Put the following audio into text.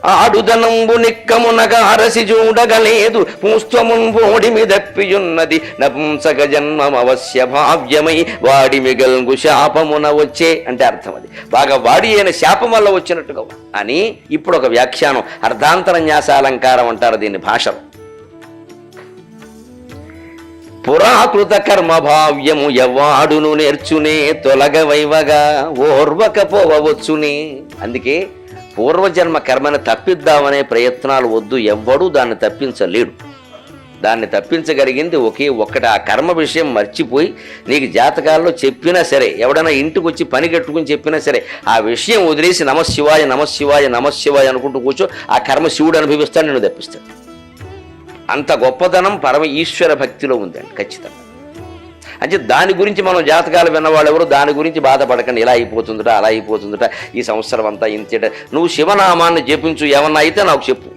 ఆడుదనంబు నిక్కమునగా అరసి చూడగలేదు పూస్తమున్ ఓడిమి దప్పియున్నది నపుంసక జన్మం అవశ్య భావ్యమై వాడి మిగల్గు శాపమున వచ్చే అంటే అర్థం అది బాగా వాడి అయిన శాపం వల్ల వచ్చినట్టుగా అని ఇప్పుడు ఒక వ్యాఖ్యానం అర్ధాంతర న్యాసాలంకారం అంటారు దీన్ని భాషలో. పురాకృత కర్మ భావ్యము ఎవ్వాడును నేర్చునే తొలగవైవగా ఓర్వకపోవచ్చునే. అందుకే పూర్వజన్మ కర్మను తప్పిద్దామనే ప్రయత్నాలు వద్దు, ఎవ్వడూ దాన్ని తప్పించలేడు. దాన్ని తప్పించగలిగింది ఒకే ఒక్కటి, ఆ కర్మ విషయం మర్చిపోయి నీకు జాతకాల్లో చెప్పినా సరే, ఎవడైనా ఇంటికి వచ్చి పని కట్టుకుని చెప్పినా సరే ఆ విషయం వదిలేసి నమశివాయ నమశివాయ నమశివాయ అనుకుంటూ కూర్చో, ఆ కర్మ శివుడు అనుభవిస్తాడు, నిన్ను తప్పిస్తాడు. అంత గొప్పదనం పరమ ఈశ్వర భక్తిలో ఉందండి ఖచ్చితంగా. అంటే దాని గురించి మనం జాతకాలు విన్నవాళ్ళు ఎవరు దాని గురించి బాధపడకండి, ఇలా అయిపోతుందట అలా అయిపోతుందట ఈ సంవత్సరం అంతా ఇంతట. నువ్వు శివనామాన్ని జపించు, ఏమన్నా అయితే నాకు చెప్పు,